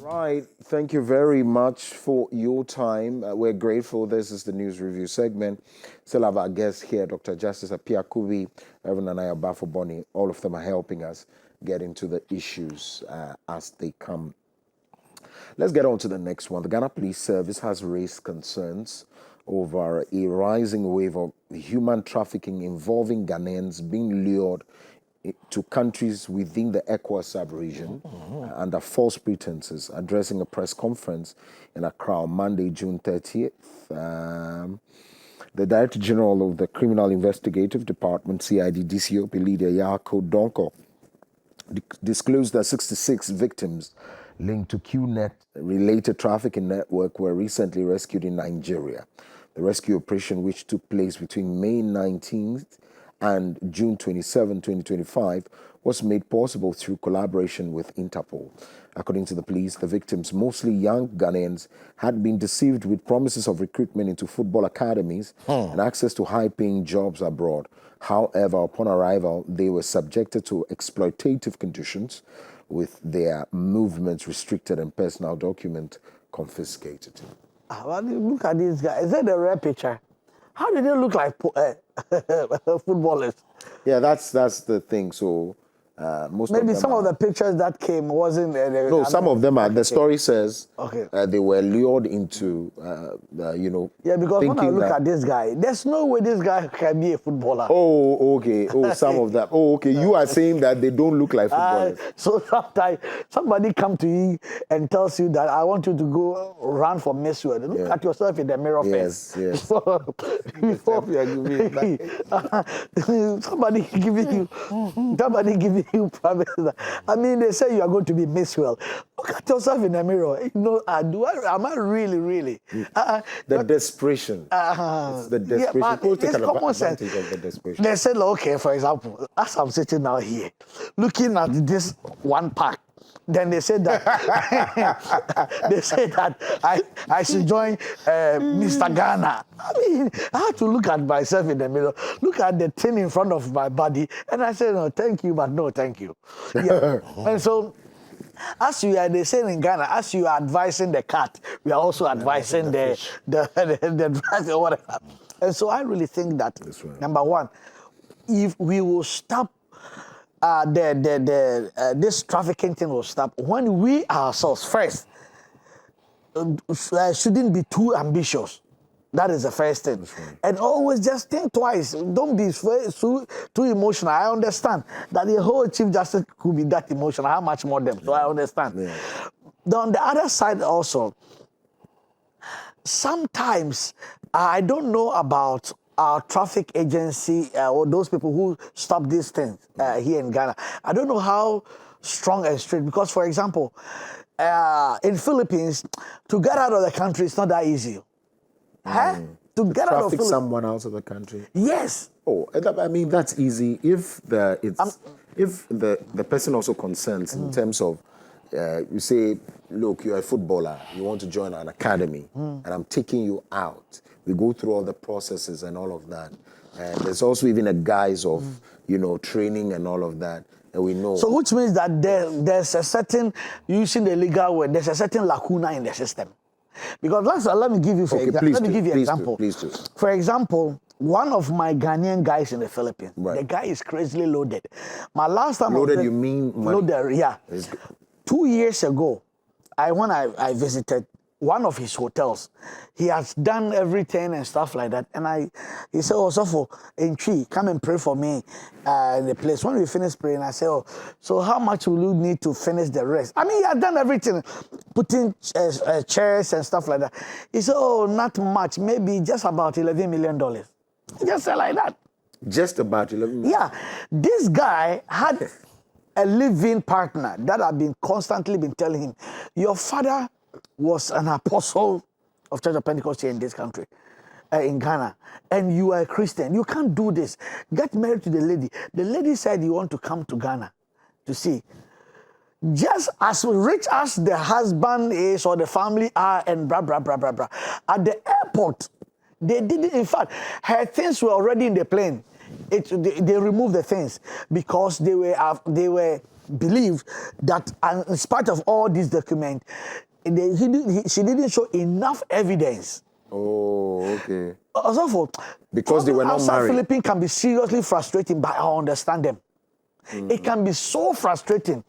Right. Thank you very much for your time. We're grateful. This is the news review segment. Still have our guests here, Dr. Justice Appiah-Kubi, Reverend Anaya Baffoe-Bonnie. All of them are helping us get into the issues as they come. Let's get on to the next one. The Ghana Police Service has raised concerns over a rising wave of human trafficking involving Ghanaians being lured to countries within the ECOWAS sub-region under false pretenses. Addressing a press conference in Accra on Monday, June 30th, the Director General of the Criminal Investigative Department, CID DCOP leader Yako Donko, disclosed that 66 victims linked to QNet-related trafficking network were recently rescued in Nigeria. The rescue operation, which took place between May 19th and June 27, 2025, was made possible through collaboration with Interpol. According to the police, the victims, mostly young Ghanaians, had been deceived with promises of recruitment into football academies and access to high-paying jobs abroad. However, upon arrival, they were subjected to exploitative conditions, with their movements restricted and personal documents confiscated. Look at this guy. Is that the rare picture? How did they look like footballers? Yeah, that's the thing. So most maybe of them some of the pictures that came wasn't. No, some of them are. The story says they were lured into, Yeah, because when I look at this guy, there's no way this guy can be a footballer. Oh, okay. Oh, some of them. Oh, okay. You are saying that they don't look like footballers. So sometimes somebody come to you and tells you that I want you to go run for Miss World. Look at yourself in the mirror first. Yes. Somebody giving you promises. I mean, they say you are going to be Miss World. Look at yourself in the mirror. You know, am I really? The desperation. It's the desperation. Yeah, People take it's common sense. advantage of the desperation. They said, okay, for example, as I'm sitting now here, looking at this one pack, then they said that I should join Mr. Ghana. I mean, I had to look at myself in the mirror, look at the thing in front of my body, and I said, no, thank you, but no, thank you. Yeah. And so, as you are, they say in Ghana, as you are advising the cat, we are also advising the driver or whatever. And so I really think that, number one, if we will stop this trafficking thing will stop when we ourselves first shouldn't be too ambitious. That is the first thing. And always just think twice. Don't be too emotional. I understand that the whole Chief Justice could be that emotional. How much more them? So I understand. Yeah. On the other side also, sometimes I don't know about our traffic agency or those people who stop these things here in Ghana. I don't know how strong and strict, because, for example, in Philippines, to get out of the country is not that easy. To get out of traffic someone out of the country. Yes. Oh, I mean, that's easy if the person also consents in terms of you say, look, you're a footballer, you want to join an academy, and I'm taking you out. We go through all the processes and all of that. And there's also even a guise of, training and all of that. And we know. So which means that there's a certain, using the legal word, there's a certain lacuna in the system. Because let me give you an example. Please do. For example, one of my Ghanaian guys in the Philippines, the guy is crazily loaded. My last time loaded, you mean money? Loaded, yeah. 2 years ago, when I visited one of his hotels, he has done everything and stuff like that. And he said, oh, so in Tree, come and pray for me in the place. When we finished praying, I said, oh, so how much will you need to finish the rest? I mean, he had done everything, putting chairs and stuff like that. He said, oh, not much, maybe just about $11 million. Just said like that. Just about 11 million? Yeah. This guy had a living partner that had been constantly telling him, your father was an apostle of Church of Pentecost here in this country, in Ghana, and you are a Christian. You can't do this. Get married to the lady. The lady said you want to come to Ghana to see. Just as rich as the husband is or the family are and blah, blah, blah, blah, blah. At the airport, they didn't, in fact, her things were already in the plane. They removed the things because they were believed that, in spite of all these documents, she didn't show enough evidence. Oh, okay. Also, Because they were not married. Philippines can be seriously frustrating, but I understand them. It can be so frustrating.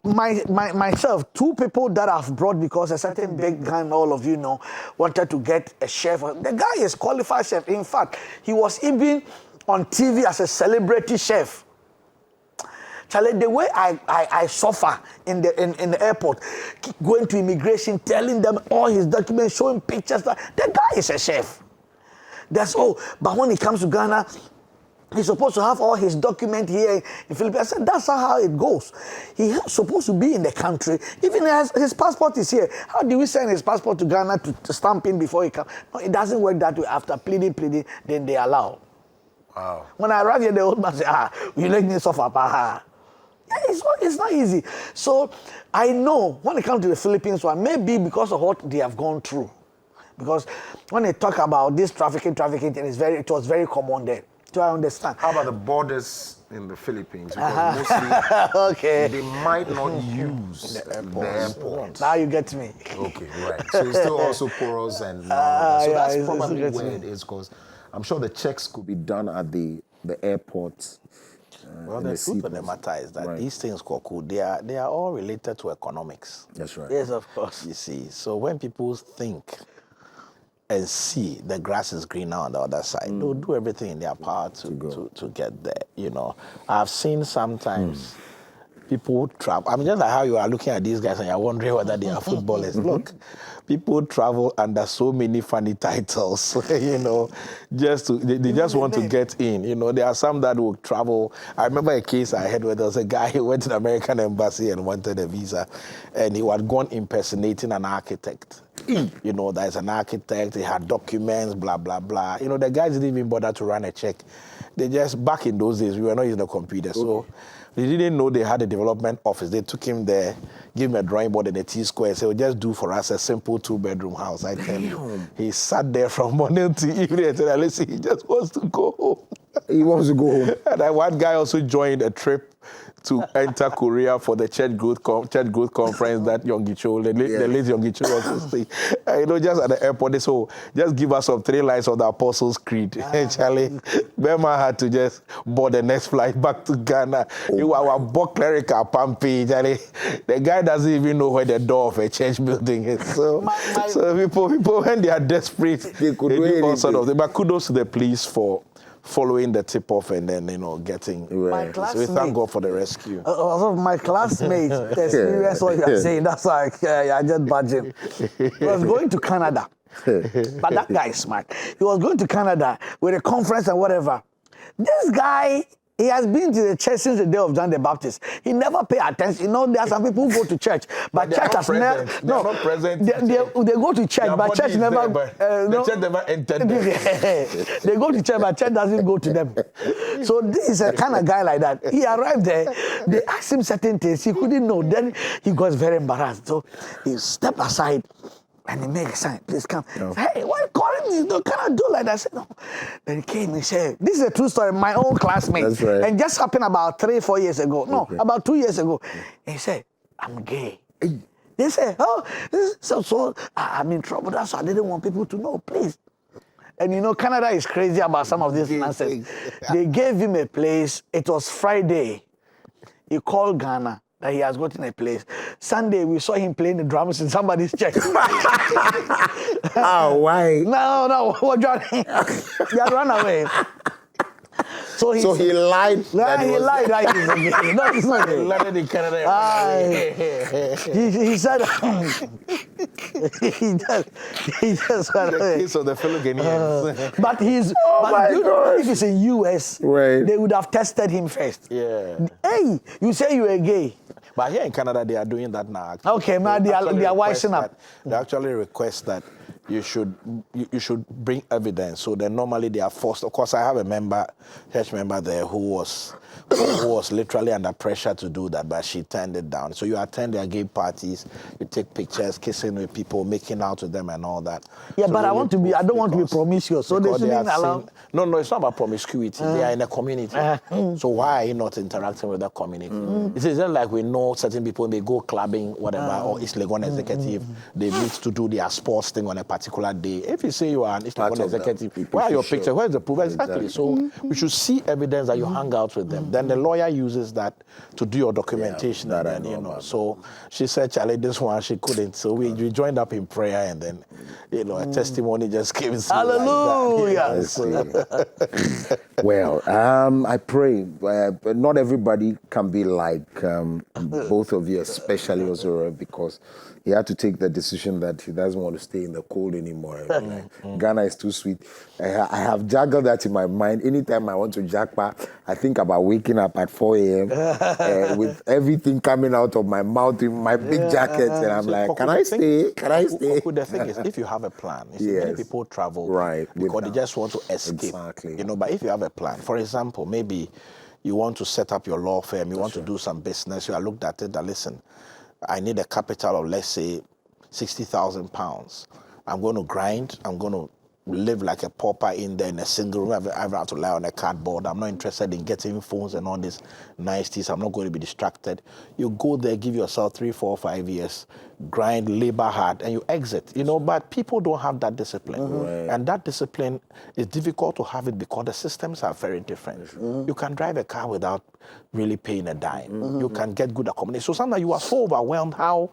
Myself, 2 people that I've brought because a certain big guy, all of you know, wanted to get a chef. The guy is qualified chef. In fact, he was even on TV as a celebrity chef. Charlie, the way I suffer in the airport, going to immigration, telling them all his documents, showing pictures. The guy is a chef. That's all. But when it comes to Ghana, he's supposed to have all his documents here in Philippines. I said, that's not how it goes. He's supposed to be in the country. Even his passport is here. How do we send his passport to Ghana to stamp in before he comes? No, it doesn't work that way. After pleading, then they allow. Wow. When I arrive here, the old man said, you let me suffer. Yeah, it's not easy. So I know when it comes to the Philippines one, maybe because of what they have gone through. Because when they talk about this trafficking, it was very common there. So I understand. How about the borders in the Philippines? Because mostly okay. they might not use the airport. Now you get me. Okay, right. So it's still also porous and so that's probably where it is, because I'm sure the checks could be done at the airports. Well, the truth of the matter is that these things, Koku, they are all related to economics. That's right. Yes, of course. You see, so when people think and see the grass is greener on the other side, they'll do everything in their power to get there. You know, I've seen sometimes people travel. I mean, just like how you are looking at these guys and you're wondering whether they are footballers. Look, people travel under so many funny titles, you know, they just want to get in. You know, there are some that will travel. I remember a case I had where there was a guy who went to the American embassy and wanted a visa, and he had gone impersonating an architect. You know, there's an architect, he had documents, blah, blah, blah. You know, the guys didn't even bother to run a check. They just, back in those days, we were not using a computer, so they didn't know they had a development office. They took him there, gave him a drawing board and a T-square, and said, well, just do for us a simple 2-bedroom house. I tell you, he sat there from morning to evening and said, listen, he just wants to go home. He wants to go home. And one guy also joined a trip to enter Korea for the church growth conference that Yonggi-cho, the late Yonggi-cho was saying. You know, just at the airport, they said, just give us some 3 lines of the Apostles' Creed. Charlie, Burma had to just board the next flight back to Ghana. You are a book clerical Pampi, Charlie. The guy doesn't even know where the door of a church building is. So, people, when they are desperate, they do all sort of things. But kudos to the police for following the tip-off and then, you know, getting... My so we thank God for the rescue. My classmate experienced what you are saying. That's why I just budging. He was going to Canada. But that guy is smart. He was going to Canada with a conference and whatever. This guy... He has been to the church since the day of John the Baptist. He never pay attention. You know, there are some people who go to church, but church has never. No, not present. They go to church, but church never. The church never entered them. They go to church, but church doesn't go to them. So this is a kind of guy like that. He arrived there. They asked him certain things he couldn't know. Then he got very embarrassed. So he stepped aside. And he made a sign, please come. No. Hey, why are you calling me? No, can I do like that? I said, no. Then he came and said, this is a true story, my own classmate. That's right. And just happened about 3-4 years ago. No, about 2 years ago. And he said, I'm gay. They said, oh, so I'm in trouble. That's why I didn't want people to know, please. And you know, Canada is crazy about some of this nonsense. They gave him a place. It was Friday. He called Ghana. That he has gotten a place. Sunday, we saw him playing the drums in somebody's church. Oh, why? No, what Johnny? He had run away. So he lied. Yeah, he lied. Right? No, he's not gay. He landed in Canada. He said he just went The away. case of the fellow Ghanaians. But he's. If it's in US, they would have tested him first. Yeah. Hey, you say you are gay. But here in Canada, they are doing that now. Actually. Okay, man, they are wising up. They actually request that you should bring evidence. So then normally they are forced. Of course, I have a church member there who was literally under pressure to do that, but she turned it down. So you attend their gay parties, you take pictures, kissing with people, making out with them and all that. Yeah, so but I want to be, I don't want to be promiscuous. So they shouldn't allow. No, it's not about promiscuity. They are in a community. So why are you not interacting with the community? It's just like we know certain people, they go clubbing, whatever, or East Legon executive, they meet to do their sports thing on a particular day. If you say you are an East Legon executive, where are your pictures? Where is the proof? Exactly. So we should see evidence that you hang out with them. Then the lawyer uses that to do your documentation. Yeah, and then, you know. So she said, Charlie, this one she couldn't. So we joined up in prayer, and then, you know, a testimony just came. Hallelujah. Like that. Well, I pray, but not everybody can be like both of you, especially Ozora, because he had to take the decision that he doesn't want to stay in the cold anymore. Like, Ghana is too sweet. I have juggled that in my mind. Anytime I want to jackpot, I think about waking up at 4 a.m. With everything coming out of my mouth in my big jacket, and I'm like, can I stay? Can I stay? The thing is, if you have a plan, you see, many people travel because they just want to escape. Exactly. You know, but if you have a plan, for example, maybe you want to set up your law firm, you want to do some business, you are looked at it that, listen, I need a capital of, let's say, 60,000 pounds. I'm going to grind. I'm going to live like a pauper in there in a single room. I have to lie on a cardboard. I'm not interested in getting phones and all this niceties. I'm not going to be distracted. You go there, give yourself 3, 4, 5 years, grind, labor hard, and you exit. You know, but people don't have that discipline. Right. And that discipline is difficult to have it because the systems are very different. You can drive a car without really paying a dime. You can get good accommodation. So sometimes you are so overwhelmed how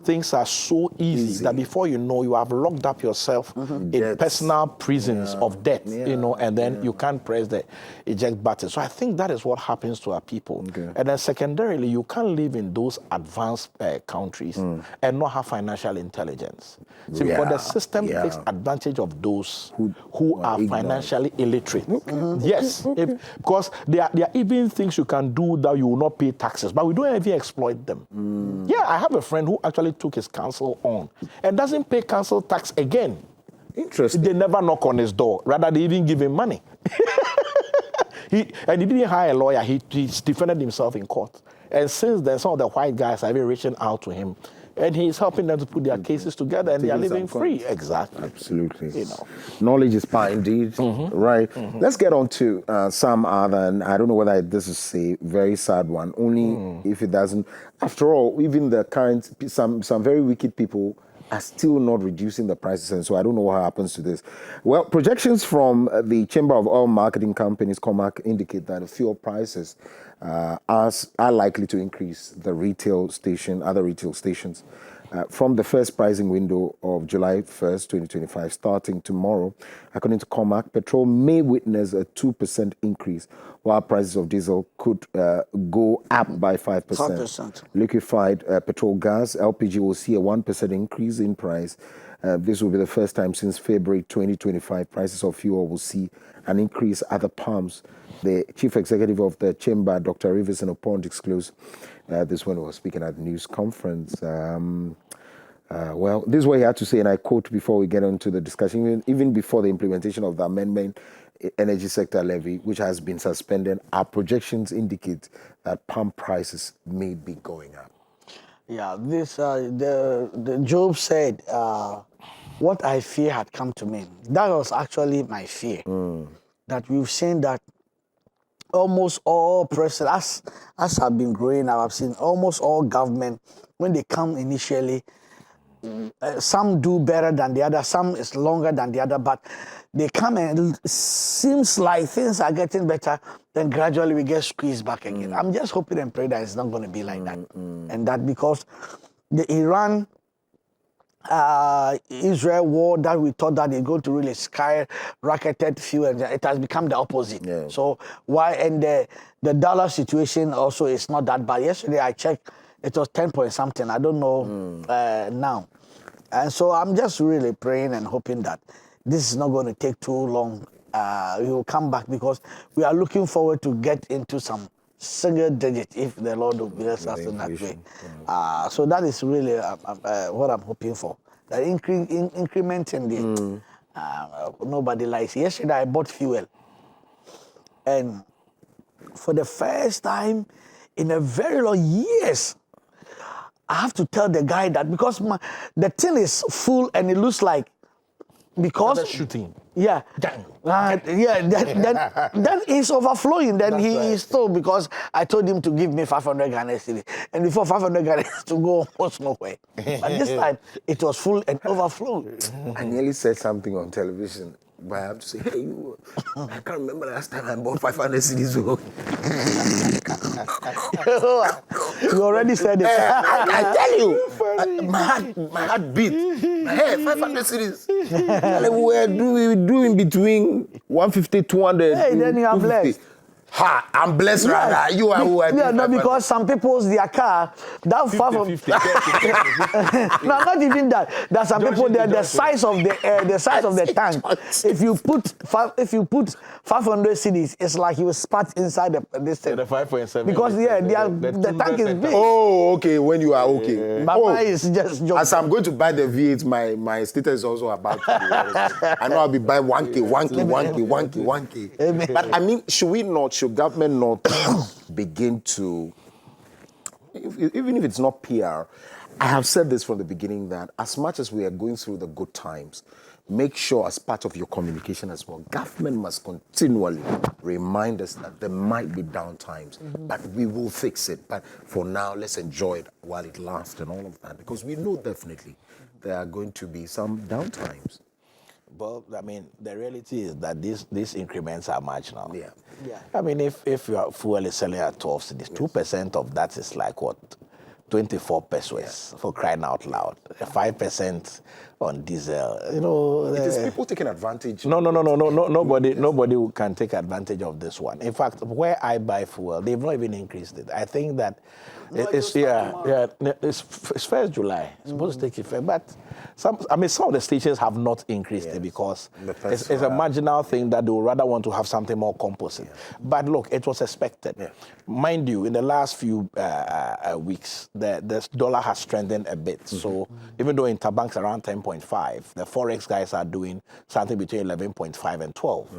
things are so easy that before you know, you have locked up yourself in personal prisons of debt, you know, and then you can't press the eject button. So I think that is what happens to our people. Okay. And then secondarily, you can't live in those advanced countries and not have financial intelligence. See, because the system takes advantage of those who are financially illiterate. Yes, because there are even things you can do that you will not pay taxes, but we don't even exploit them. Yeah, I have a friend who actually took his council on and doesn't pay council tax again. Interesting. They never knock on his door. Rather, they even give him money. He didn't hire a lawyer. He defended himself in court. And since then, some of the white guys have been reaching out to him. And he's helping them to put their cases together, and they are living free. Exactly. Absolutely. You know. Knowledge is power indeed, right? Let's get on to some other, and I don't know whether this is a very sad one, only if it doesn't. After all, even the current, some very wicked people are still not reducing the prices, and so I don't know what happens to this. Well, projections from the Chamber of Oil Marketing Companies, COMAC, indicate that the fuel prices are likely to increase other retail stations from the first pricing window of July 1st, 2025, starting tomorrow. According to COMAC, petrol may witness a 2% increase, while prices of diesel could go up by 5%. 5%. Liquefied petrol gas, LPG, will see a 1% increase in price. This will be the first time since February 2025 prices of fuel will see an increase at the pumps. The chief executive of the chamber, Dr. Rivers Opon, disclosed this when he was speaking at the news conference. Well, this is what he had to say, and I quote before we get into the discussion. Even before the implementation of the amendment energy sector levy, which has been suspended, our projections indicate that pump prices may be going up. Yeah, this the Job said, what I fear had come to me. That was actually my fear. That we've seen that almost all presidents, as I've been growing up, I've seen almost all government, when they come initially, some do better than the other, some is longer than the other, but they come and it seems like things are getting better, then gradually we get squeezed back again. I'm just hoping and praying that it's not going to be like that. And that because the Iran Israel war that we thought that they're going to really skyrocketed fuel, and it has become the opposite. Yeah. So why, and the dollar situation also is not that bad. Yesterday I checked, it was 10 point something. I don't know now. And so I'm just really praying and hoping that this is not going to take too long. We will come back because we are looking forward to get into some single digit if the Lord will bless us in that way. So that is really what I'm hoping for. The increment in the nobody likes. Yesterday I bought fuel, and for the first time in a very long years, I have to tell the guy that because the tin is full and it looks like because shooting. Yeah, Dang. Then it's overflowing. Then That's he right. is told because I told him to give me 500 Ghana cedi, and before 500 Ghana to go almost nowhere. But this time it was full and overflowing. I nearly said something on television, but I have to say, hey, I can't remember last time I bought 500 CDs. You already said it. I tell you, my heart beat. My head, 500 CDs. We were doing between 150, 200. Hey, then you are 250. blessed. Ha, I'm blessed, rather. You are who I Yeah, no, because some people's their car that far from 50, 30. no, not even that. There's some people there the size of the tank. If you put 500 CDs, it's like you spat inside this thing. The 5.7. Because the tank is big. Oh, okay, when you are okay. Mine is just joking. As I'm going to buy the V8, my status is also about to be I know I'll be buying 1K. But I mean, should government not begin to, even if it's not PR, I have said this from the beginning that as much as we are going through the good times, make sure as part of your communication as well, government must continually remind us that there might be down times, but we will fix it. But for now, let's enjoy it while it lasts and all of that, because we know definitely there are going to be some down times. Well, I mean, the reality is that these increments are marginal. Yeah. I mean, if your fuel is selling at 12 cedis, 2% of that is like what? 24 pesos for crying out loud. 5% on diesel. You know, It is people taking advantage. No. Nobody can take advantage of this one. In fact, where I buy fuel, they've not even increased it. I think that it's 1st July. It's supposed to take effect, but some of the stations have not increased it because it's a marginal thing that they would rather want to have something more composite. Yeah. But look, it was expected. Yeah. Mind you, in the last few weeks, the dollar has strengthened a bit. So even though interbank's around 10.5, the forex guys are doing something between 11.5 and 12.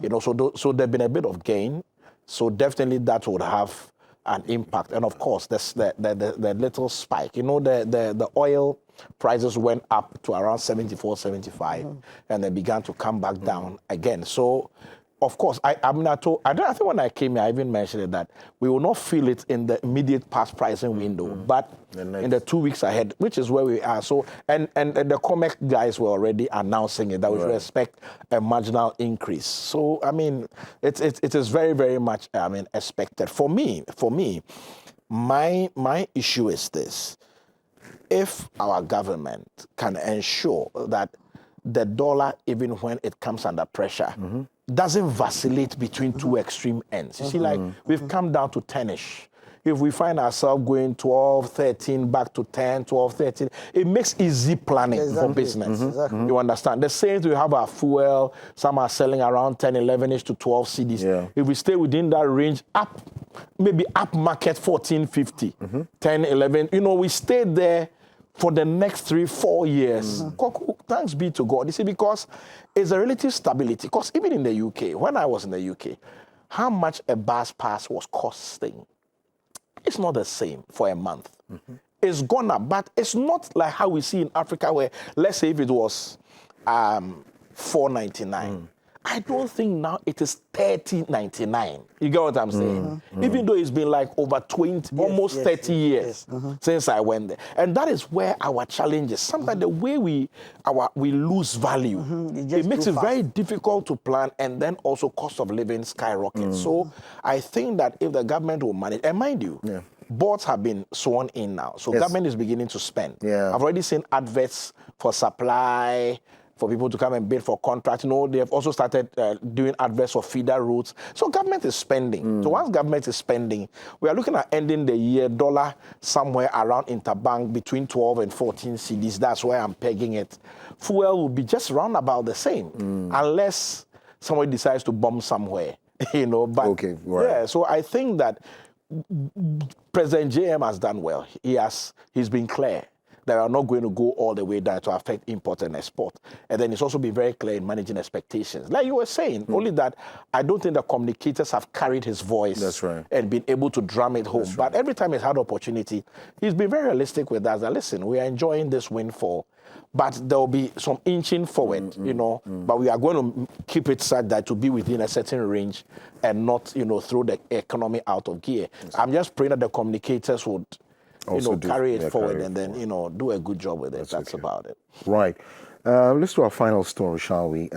You know, so there's been a bit of gain. So definitely that would have an impact. And of course, the little spike. You know, the oil prices went up to around 74, 75, and they began to come back down again. So, of course, I think when I came here, I even mentioned it, that we will not feel it in the immediate past pricing window, but in the 2 weeks ahead, which is where we are. So, and the COMEX guys were already announcing it, that we should expect a marginal increase. So, I mean, it is very, very much, expected. For me, my issue is this. If our government can ensure that the dollar, even when it comes under pressure, doesn't vacillate between two extreme ends. You see, like, we've come down to 10-ish. If we find ourselves going 12, 13, back to 10, 12, 13, it makes easy planning for business. You understand? The same we have our fuel, some are selling around 10, 11-ish to 12 CDs. Yeah. If we stay within that range, maybe up market 14.50, 10, 11, you know, we stay there for the next 3-4 years. Thanks be to God. You see, because it's a relative stability. Because even in the UK, when I was in the UK, how much a bus pass was costing, it's not the same for a month. It's gone up, but it's not like how we see in Africa where, let's say if it was $4.99, I don't think now it is $30.99. You get what I'm saying? Even though it's been like over 30 years since I went there. And that is where our challenge is. Sometimes the way we lose value, it makes it very difficult to plan, and then also cost of living skyrockets. So I think that if the government will manage, and mind you, boards have been sworn in now. So government is beginning to spend. I've already seen adverts for supply, for people to come and bid for contracts. You know, they have also started doing adverts for feeder routes. So government is spending. So once government is spending, we are looking at ending the year dollar somewhere around interbank between 12 and 14 CDs. That's where I'm pegging it. Fuel will be just round about the same, unless somebody decides to bomb somewhere. You know, but yeah. So I think that President JM has done well. He's been clear that are not going to go all the way down to affect import and export. And then it's also been very clear in managing expectations. Like you were saying, only that I don't think the communicators have carried his voice That's right. and been able to drum it home. But every time he's had opportunity, he's been very realistic with us that, listen, we are enjoying this windfall, but there will be some inching forward, but we are going to keep it such that to be within a certain range and not, throw the economy out of gear. I'm just praying that the communicators would, carry it forward and then, do a good job with it. That's about it. Right. Let's do our final story, shall we?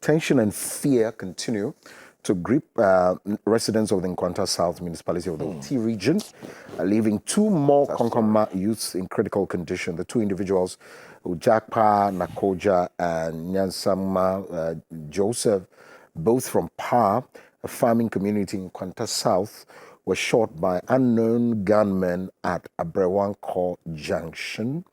Tension and fear continue to grip residents of the Nkwanta South municipality of the Oti region, leaving 2 more Konkomma youths in critical condition. The 2 individuals, Ujakpa Nakoja and Nyansama Joseph, both from Pa, a farming community in Nkwanta South, were shot by unknown gunmen at Abrewanko Junction.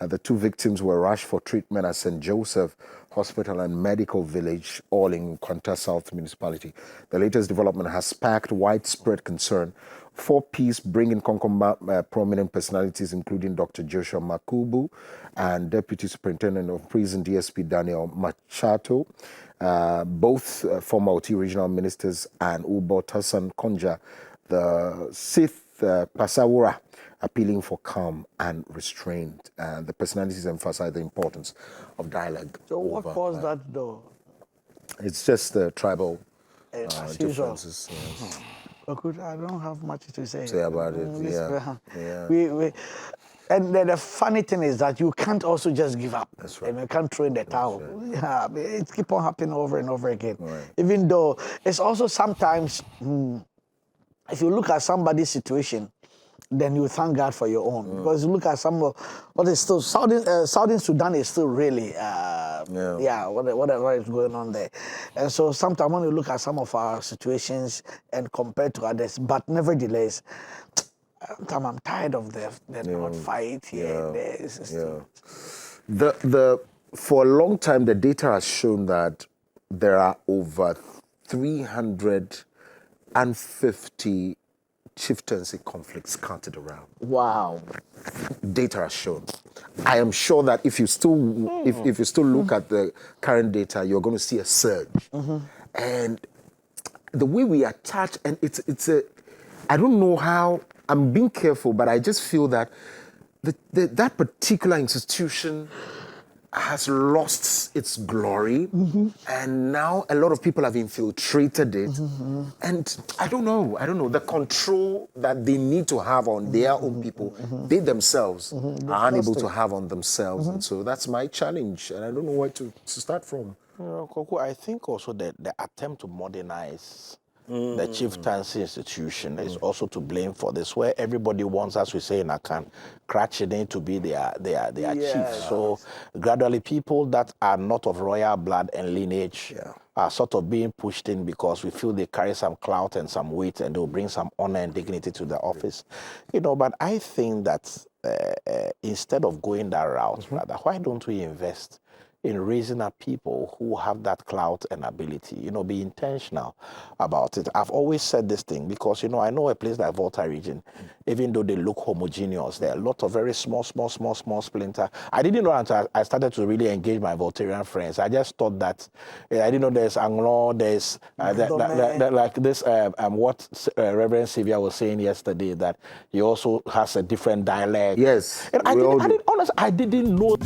The 2 victims were rushed for treatment at St. Joseph Hospital and Medical Village, all in Nkwanta South Municipality. The latest development has sparked widespread concern for peace, bringing Konkomma prominent personalities, including Dr. Joshua Makubu and Deputy Superintendent of Prison DSP Daniel Machato, both former Oti regional ministers, and Ubo Tassan Konja, the 6th Pasawura, appealing for calm and restraint. The personalities emphasize the importance of dialogue. So what caused that, though? It's just the tribal As usual. differences. Yes. Okay, I don't have much to say About it. Yeah. And the funny thing is that you can't also just give up. That's right. And you can't throw in the towel. right. Yeah, it keeps on happening over and over again. Right. Even though it's also sometimes, if you look at somebody's situation, then you thank God for your own. Because you look at some of what is still, Southern Sudan is still really, whatever is going on there. And so sometimes when you look at some of our situations and compare to others, but nevertheless, I'm tired of the not fight here. For a long time, the data has shown that there are over 350 chieftaincy conflicts scattered around. Wow. Data has shown. I am sure that if you still look at the current data, you're going to see a surge. And the way we attach, and it's a, I don't know how, I'm being careful, but I just feel that that particular institution has lost its glory, and now a lot of people have infiltrated it, and I don't know, the control that they need to have on their own people, they themselves are unable to have on themselves, and so that's my challenge, and I don't know where to start from. Koko, I think also that the attempt to modernize the chieftaincy institution is also to blame for this, where everybody wants, as we say in Akan, Kratchiden to be their chief. So gradually people that are not of royal blood and lineage are sort of being pushed in because we feel they carry some clout and some weight and they'll bring some honor and dignity to the office. But I think that instead of going that route, rather, why don't we invest in raising up people who have that clout and ability, be intentional about it. I've always said this thing because, I know a place like Volta region, even though they look homogeneous, there are a lot of very small splinter. I didn't know until I started to really engage my Voltarian friends. I just thought that, I didn't know there's Anglo, there's like this, what Reverend Sylvia was saying yesterday, that he also has a different dialect. Yes. And I didn't know.